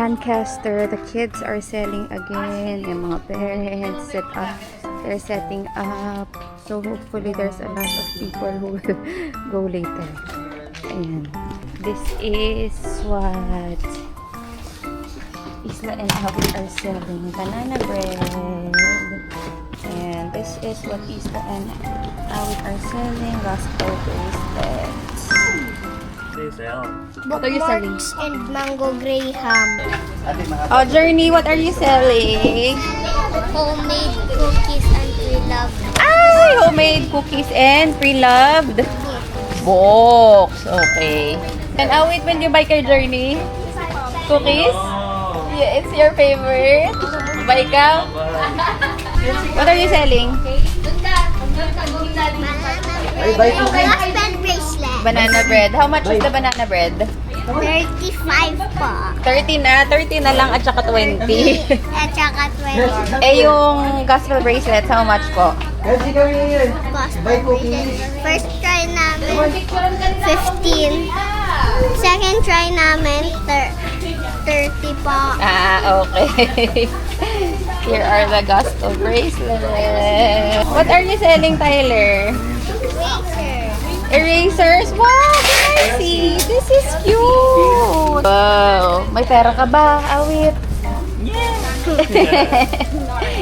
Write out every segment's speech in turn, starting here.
Lancaster, the kids are selling again. Yung mga parents they're setting up. So hopefully there's a lot of people who will go later. Ayan. This is what Isla and Hawi are selling. Banana bread. And this is what Isla and Hawi are selling. Gospel bracelets. What are you selling? And mango graham. Oh, Journey, what are you selling? Homemade cookies and pre-loved. Ay, homemade cookies and pre-loved books. Okay. And wait, when you buy kay Journey? Cookies? Yeah, it's your favorite? Buy ka? What are you selling? Gospel bracelet. Banana bread. How much is the banana bread? 35 po. 30 na lang at saka 20. At saka 20. Eh, yung gospel bracelets, how much po? Gospel bracelet. First try namin, 15. Second try namin, 30 po. Ah, okay. Here are the gospel bracelets. What are you selling, Tyler? Razor. Erasers? Wow, can I see? This is cute. Wow. May pera ka ba, Awit?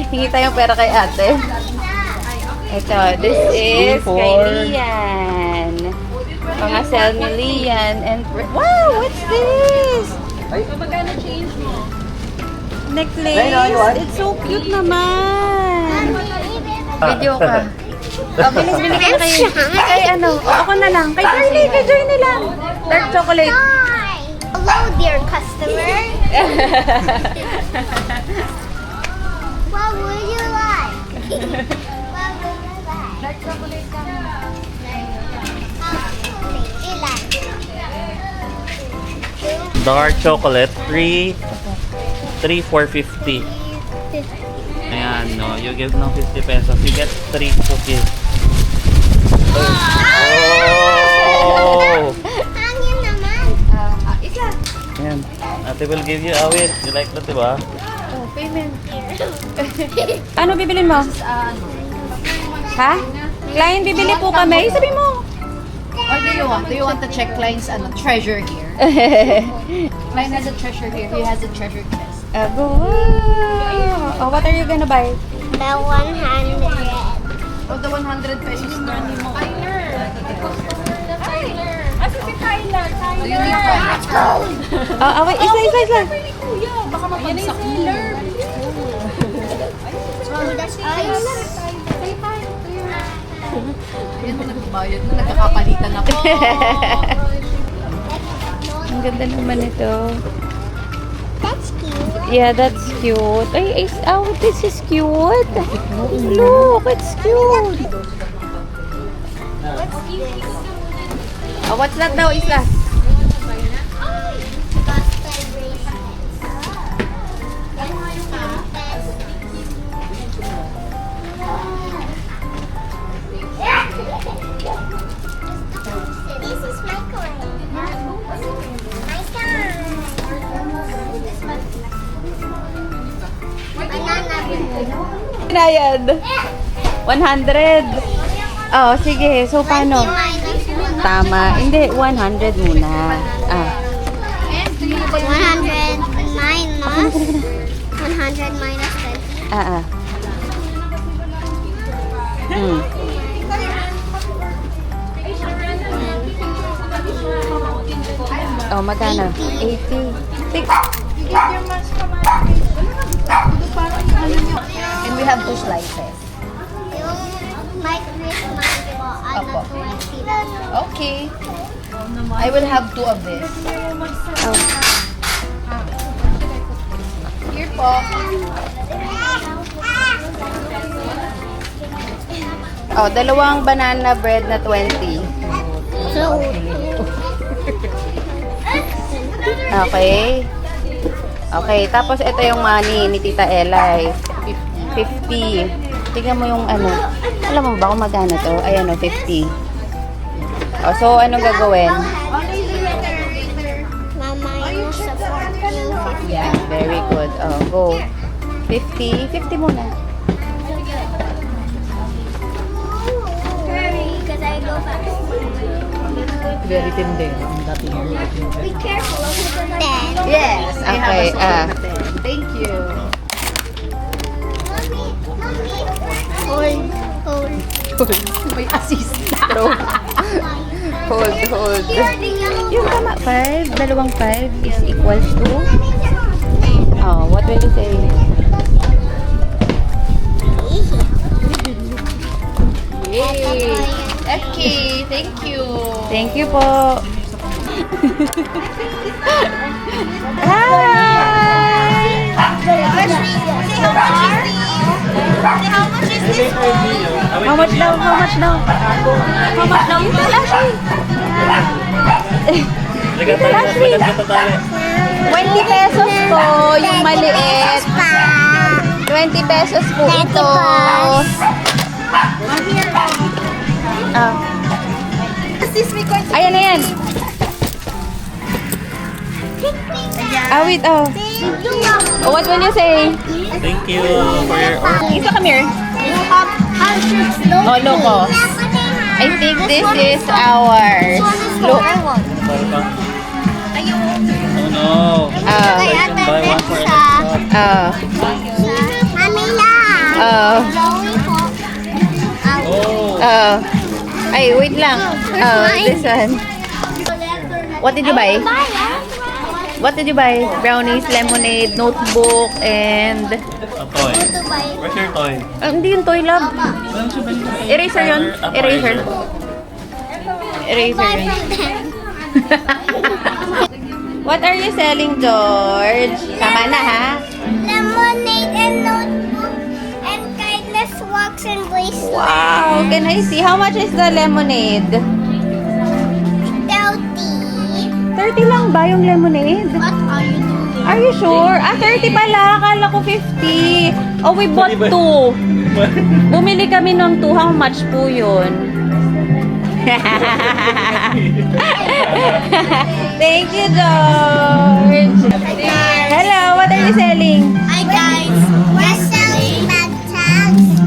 Hingi tayong pera kay ate. Ito, this is kay Lian. Mga sell ni Lian. And wow, what's this? Magkano change mo? Necklace. It's so cute naman. Video ka. Oh, bilis, bili ka na kayo. Kay ano? Ako na lang. Kay Journey lang. Dark chocolate. Hi! Hello, dear customer. What would you like? What would you like? Dark chocolate ka na. Ilan? Dark chocolate, 450. Ayan, no, you give ng 50 pesos, you get 3 cookies. Oh! Hangin naman. Isa. Ayan, ate will give you awit. You like that, diba? Oh, payment. Ano bibilin mo? Ha? Client, bibili po kami. Sabi mo. What do you want? Do you want to check client's treasure here? Client has a treasure here. He has a treasure chest. Wow. Oh, what are you gonna buy? The 100. Oh, the 100 pesos na ni mo. Asa si Tyler? Do you need one? Let's go! Wait, isa. Baka mapagsak mo. That's ice. Ayan mo nagbabayad na. Nagkakapalitan ako. Ang ganda naman ito. That's cute. Yeah, that's cute. Ay, this is cute. Look, it's cute. What's this? Oh, what's that daw, Isla? Gospel bracelets. This is my coin. My son. Banana bread. Pinayad. 100. Oh, sige. So, paano? 20 minus Tama. Hindi, 100 muna. 100 minus 100 minus 20. Hmm. Oh, magkano? 80. Six. And we have 2 slices. Yung my Christmas po, ano, 20. Okay. I will have 2 of this. Oh. Here po. Oh, dalawang banana bread na 20. So, Okay. Okay, tapos ito yung money ni Tita Elay. 50. Tingnan mo yung ano. Alam mo ba kung magkano to? Ayan o, 50. Oh, so, anong gagawin? mama, yung sa 14, 15. Very good. Oh, go. 50. 50 muna. Hurry, because I go fast. Very tindi. Be careful. Then. Yes, I have Okay, a soda na 10. Thank you. Mommy, hold. May assist. Hold. Here, the yellow Yung tama, 5. Dalawang 5 is equals to... Oh, what will you say? Yay! Okay, thank you. Thank you po. Hi! How much daw? How much daw? How much daw? Ito, Lashley. Lagat kita tayo. 20 pesos po yung maliit. 20 pesos po ito. Ah. Ayan, ayan. Wait, oh. Oh, what will you say? Thank you for your order. Isa, come here. Oh, loco. I think this is ours. Look. Sorry pa. Oh no. Buy one for a shop. Oh. Ay, wait lang. This one. What did you buy? What did you buy? Brownies, lemonade, notebook, and... A toy. Where's your toy? Hindi yung toy, love. Eraser yun. Eraser. Eraser yun. What are you selling, George? Tama na, ha? Lemonade and notebook and kindness walks and bracelet. Wow! Can I see? How much is the lemonade? 30 lang ba yung lemonade? What are you doing? Are you sure? 30 pala. Akala ko 50. Oh, we bought 2. Bumili kami ng 2. How much po yun? Thank you, George. Hello, what are you selling? Hi guys, we're selling backpacks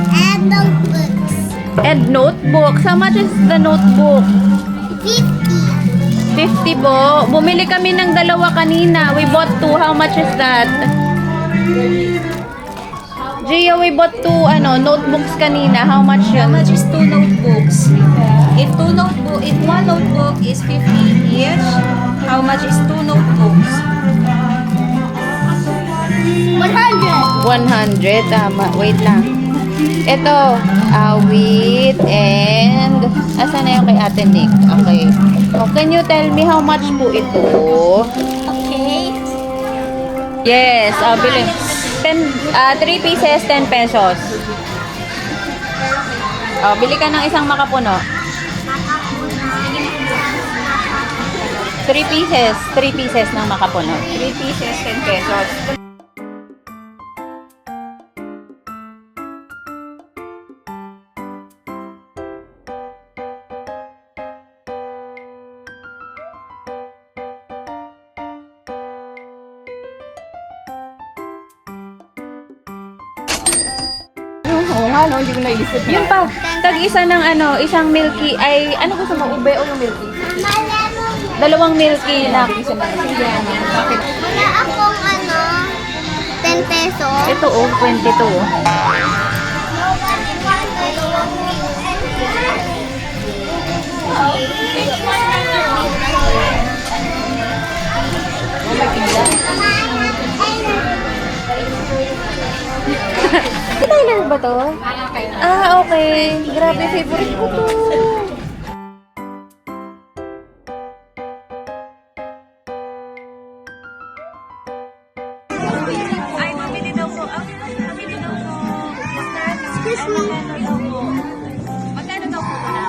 and notebooks. And notebooks. How much is the notebook? 50. 50 po. Bumili kami ng 2 kanina. We bought 2. How much is that? Gia, we bought 2 notebooks kanina. How much yun? How much is 2 notebooks? If one notebook is 50 each, how much is 2 notebooks? 100. 100. Tama. Wait lang. Ito. Awit and... Asan na yung kay Ate Nick? Okay. Oh, can you tell me how much po ito? Okay. Yes. Bili. 3 pieces, 10 pesos. Bili ka ng isang makapuno. 3 pieces. 3 pieces ng makapuno. 3 pieces, 10 pesos. Hindi ko naisip. Yun pa. Tag-isa ng isang milky. Ay, ano gusto mo? Ube o yung milky? 2 milky na. Wala akong 10 pesos. Ito 22. Tyler ba to? Okay. Grabe, favorite ko to. Ay, mamili daw po. Mamili daw po. Excuse me. Magkano daw po ito na?